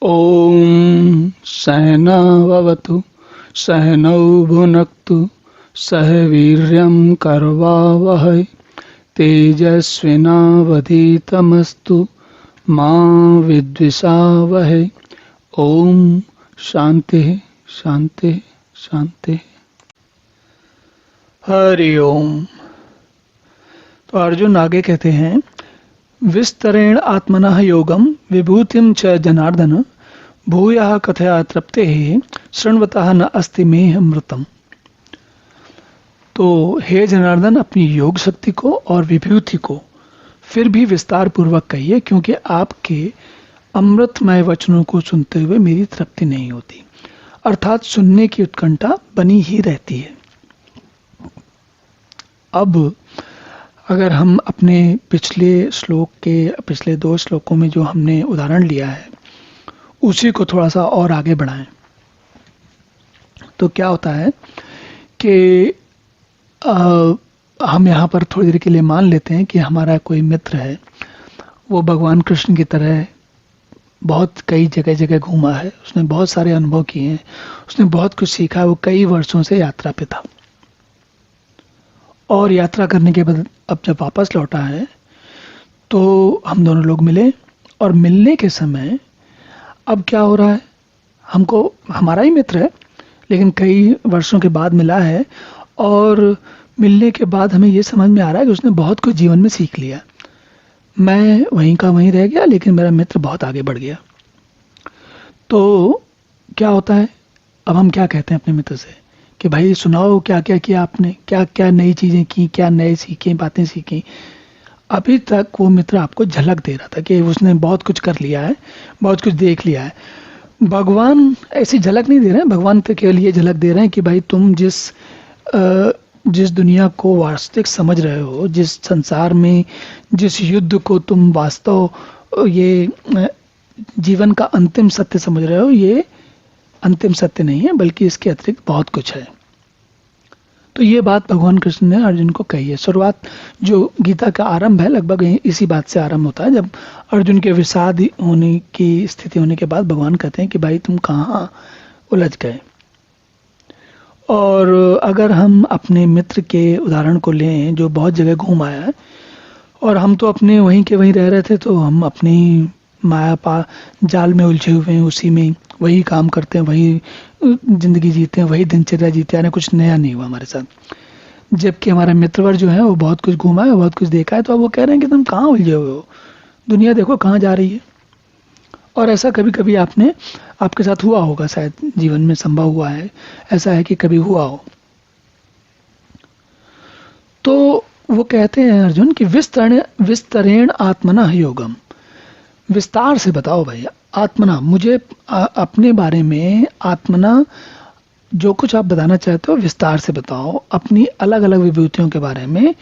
ॐ सहनाववतु सहनौ भुनक्तु सह वीर्यं करवावहै तेजस्विनावधीतमस्तु मा विद्विषावहै। ओम शांति शांति शांति। हरि ओम। तो अर्जुन आगे कहते हैं, विस्तरेण आत्मनः योगम विभूतिम च जनार्दन भूयः कथया तृप्ते शृण्वतः न अस्ति मे अमृतम। तो हे जनार्दन, अपनी योग शक्ति को और विभूति को फिर भी विस्तार पूर्वक कहिए, क्योंकि आपके अमृतमय वचनों को सुनते हुए मेरी तृप्ति नहीं होती, अर्थात सुनने की उत्कंठा बनी ही रहती है। अब अगर हम अपने पिछले श्लोक के पिछले 2 श्लोकों में जो हमने उदाहरण लिया है उसी को थोड़ा सा और आगे बढ़ाएं तो क्या होता है कि हम यहाँ पर थोड़ी देर के लिए मान लेते हैं कि हमारा कोई मित्र है, वो भगवान कृष्ण की तरह बहुत कई जगह जगह घूमा है, उसने बहुत सारे अनुभव किए हैं, उसने बहुत कुछ सीखा है, वो कई वर्षों से यात्रा पे था और यात्रा करने के बाद अब जब वापस लौटा है तो हम दोनों लोग मिले और मिलने के समय अब क्या हो रहा है, हमको हमारा ही मित्र है लेकिन कई वर्षों के बाद मिला है और मिलने के बाद हमें ये समझ में आ रहा है कि उसने बहुत कुछ जीवन में सीख लिया। मैं वहीं का वहीं रह गया लेकिन मेरा मित्र बहुत आगे बढ़ गया। तो क्या होता है, अब हम क्या कहते हैं अपने मित्र से कि भाई सुनाओ क्या क्या किया आपने, क्या क्या नई चीज़ें की, क्या नए सीखे, बातें सीखी। अभी तक वो मित्र आपको झलक दे रहा था कि उसने बहुत कुछ कर लिया है, बहुत कुछ देख लिया है। भगवान ऐसी झलक नहीं दे रहे हैं, भगवान तो केवल ये झलक दे रहे हैं कि भाई तुम जिस दुनिया को वास्तविक समझ रहे हो, जिस संसार में जिस युद्ध को तुम वास्तव ये जीवन का अंतिम सत्य समझ रहे हो, ये अंतिम सत्य नहीं है बल्कि इसके अतिरिक्त बहुत कुछ है। तो ये बात भगवान कृष्ण ने अर्जुन को कही है। शुरुआत जो गीता का आरंभ है लगभग इसी बात से आरंभ होता है, जब अर्जुन के विषाद होने की स्थिति होने के बाद भगवान कहते हैं कि भाई तुम कहाँ उलझ गए। और अगर हम अपने मित्र के उदाहरण को लें जो बहुत जगह घूम आया है और हम तो अपने वहीं के वहीं रह रहे थे, तो हम अपनी माया जाल में उलझे हुए हैं, उसी में वही काम करते हैं, वही जिंदगी जीते हैं, वही दिनचर्या जीते हैं, कुछ नया नहीं हुआ हमारे साथ। जबकि हमारा मित्रवर जो है वो बहुत कुछ घूमा है, बहुत कुछ देखा है, तो अब वो कह रहे हैं कि तुम कहाँ उलझे हुए हो, दुनिया देखो कहाँ जा रही है। और ऐसा कभी कभी आपके साथ हुआ होगा, शायद जीवन में संभव हुआ है, ऐसा है कि कभी हुआ हो। तो वो कहते हैं अर्जुन कि विस्तरेण आत्मना योगम, विस्तार से बताओ भाई आत्मना, मुझे अपने बारे में आत्मना जो कुछ आप बताना चाहते हो विस्तार से बताओ, अपनी अलग अलग विभूतियों के बारे में।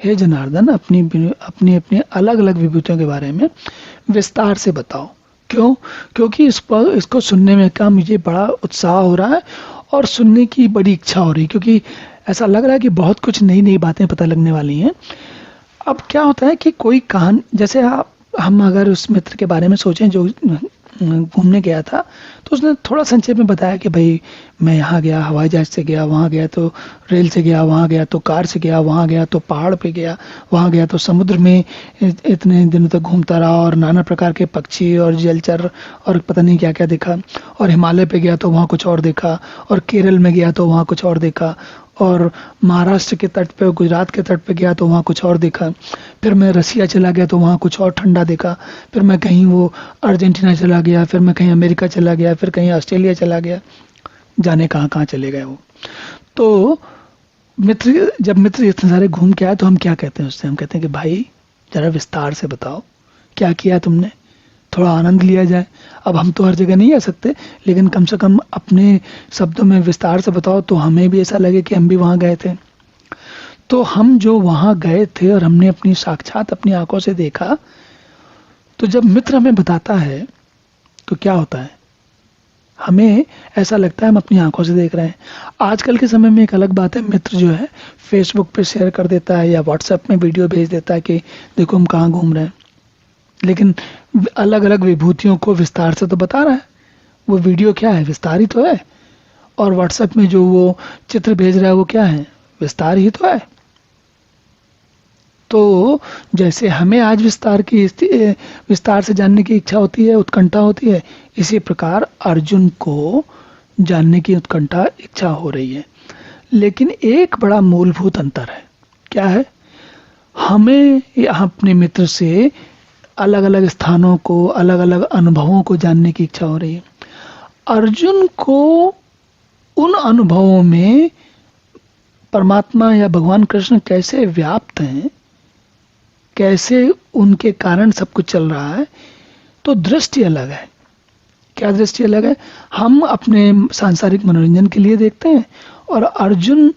हे जनार्दन, अपनी अपनी अलग अलग विभूतियों के बारे में विस्तार से बताओ। क्यों? क्योंकि इसको सुनने में का मुझे बड़ा उत्साह हो रहा है और सुनने की बड़ी इच्छा हो रही है, क्योंकि ऐसा लग रहा है कि बहुत कुछ नई नई बातें पता लगने वाली हैं। अब क्या होता है कि कोई कहानी, जैसे हम अगर उस मित्र के बारे में सोचें जो घूमने गया था, तो उसने थोड़ा संक्षेप में बताया कि भाई मैं यहाँ गया, हवाई जहाज से गया, वहाँ गया तो रेल से गया, वहाँ गया तो कार से गया, वहाँ गया तो पहाड़ पे गया, वहाँ गया तो समुद्र में इतने दिनों तक घूमता रहा और नाना प्रकार के पक्षी और जलचर और पता नहीं क्या क्या देखा। और हिमालय पे गया तो वहाँ कुछ और देखा, और केरल में गया तो वहाँ कुछ और देखा, और महाराष्ट्र के तट पे, गुजरात के तट पे गया तो वहाँ कुछ और देखा। फिर मैं रसिया चला गया तो वहाँ कुछ और ठंडा देखा। फिर मैं कहीं वो अर्जेंटीना चला गया, फिर मैं कहीं अमेरिका चला गया, फिर कहीं ऑस्ट्रेलिया चला गया, जाने कहाँ कहाँ चले गए वो। तो जब मित्र इतने सारे घूम के आए तो हम क्या कहते हैं उससे, हम कहते हैं कि भाई जरा विस्तार से बताओ क्या किया तुमने, थोड़ा आनंद लिया जाए। अब हम तो हर जगह नहीं आ सकते, लेकिन कम से कम अपने शब्दों में विस्तार से बताओ तो हमें भी ऐसा लगे कि हम भी वहाँ गए थे। तो हम जो वहाँ गए थे और हमने अपनी साक्षात अपनी आंखों से देखा, तो जब मित्र हमें बताता है तो क्या होता है, हमें ऐसा लगता है हम अपनी आंखों से देख रहे हैं। आजकल के समय में एक अलग बात है, मित्र जो है फेसबुक पे शेयर कर देता है या व्हाट्सएप में वीडियो भेज देता है कि देखो हम कहाँ घूम रहे हैं। लेकिन अलग अलग विभूतियों को विस्तार से तो बता रहा है। वो वीडियो क्या है, विस्तार ही तो है। और व्हाट्सएप में जो वो चित्र भेज रहा है वो क्या है, विस्तार ही तो है। तो जैसे हमें आज विस्तार से जानने की इच्छा होती है, उत्कंठा होती है, इसी प्रकार अर्जुन को जानने की उत्कंठा इच्छा हो रही है। लेकिन एक बड़ा मूलभूत अंतर है। क्या है? हमें अपने मित्र से अलग अलग स्थानों को, अलग अलग अनुभवों को जानने की इच्छा हो रही है। अर्जुन को उन अनुभवों में परमात्मा या भगवान कृष्ण कैसे व्याप्त हैं, कैसे उनके कारण सब कुछ चल रहा है, तो दृष्टि अलग है। क्या दृष्टि अलग है? हम अपने सांसारिक मनोरंजन के लिए देखते हैं, और अर्जुन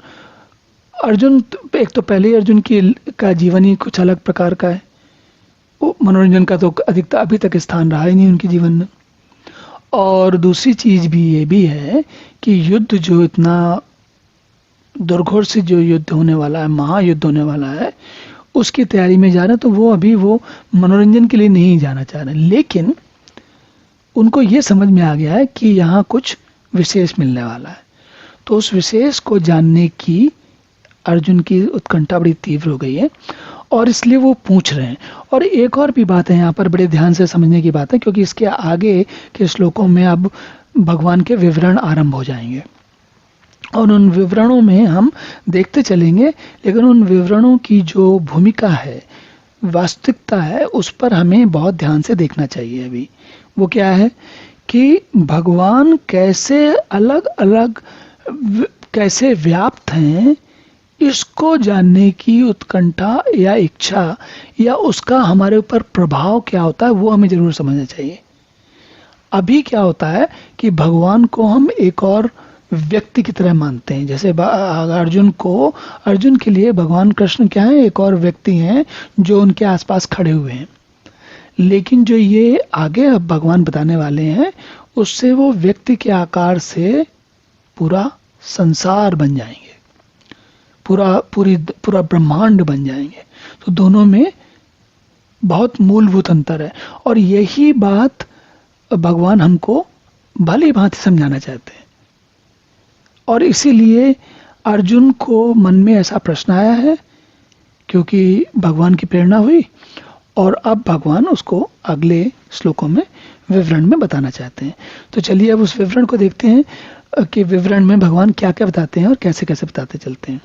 एक तो पहले ही अर्जुन का जीवन ही कुछ अलग प्रकार का है। वो मनोरंजन का तो अधिकता अभी तक स्थान रहा ही नहीं उनके जीवन में। और दूसरी चीज भी ये भी है कि युद्ध जो इतना दुर्घोर से जो युद्ध होने वाला है, महायुद्ध होने वाला है, उसकी तैयारी में जा रहे हैं। तो वो अभी वो मनोरंजन के लिए नहीं जाना चाह रहे, लेकिन उनको ये समझ में आ गया है कि यहाँ कुछ विशेष मिलने वाला है। तो उस विशेष को जानने की अर्जुन की उत्कंठा बड़ी तीव्र हो गई है, और इसलिए वो पूछ रहे हैं। और एक और भी बात है यहाँ पर, बड़े ध्यान से समझने की बात है, क्योंकि इसके आगे के श्लोकों में अब भगवान के विवरण आरंभ हो जाएंगे, और उन विवरणों में हम देखते चलेंगे। लेकिन उन विवरणों की जो भूमिका है, वास्तविकता है, उस पर हमें बहुत ध्यान से देखना चाहिए। अभी वो क्या है कि भगवान कैसे अलग अलग कैसे व्याप्त हैं, इसको जानने की उत्कंठा या इच्छा, या उसका हमारे ऊपर प्रभाव क्या होता है, वो हमें जरूर समझना चाहिए। अभी क्या होता है कि भगवान को हम एक और व्यक्ति की तरह मानते हैं। जैसे अर्जुन के लिए भगवान कृष्ण क्या है, एक और व्यक्ति हैं जो उनके आसपास खड़े हुए हैं। लेकिन जो ये आगे अब भगवान बताने वाले हैं, उससे वो व्यक्ति के आकार से पूरा संसार बन जाएंगे, पूरा ब्रह्मांड बन जाएंगे। तो दोनों में बहुत मूलभूत अंतर है, और यही बात भगवान हमको भली भांति समझाना चाहते हैं। और इसीलिए अर्जुन को मन में ऐसा प्रश्न आया है, क्योंकि भगवान की प्रेरणा हुई, और अब भगवान उसको अगले श्लोकों में विवरण में बताना चाहते हैं। तो चलिए अब उस विवरण को देखते हैं कि विवरण में भगवान क्या क्या बताते हैं और कैसे कैसे बताते चलते हैं।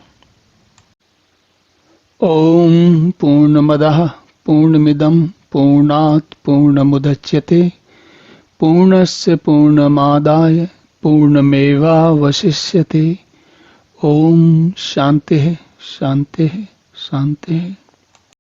ओम पूर्णमदः पूर्णमिदं पूर्णात् पूर्णमुदच्यते पूर्णस्य पूर्णमादाय पूर्णमेवावशिष्यते। ओम शांतिः शांतिः शांतिः।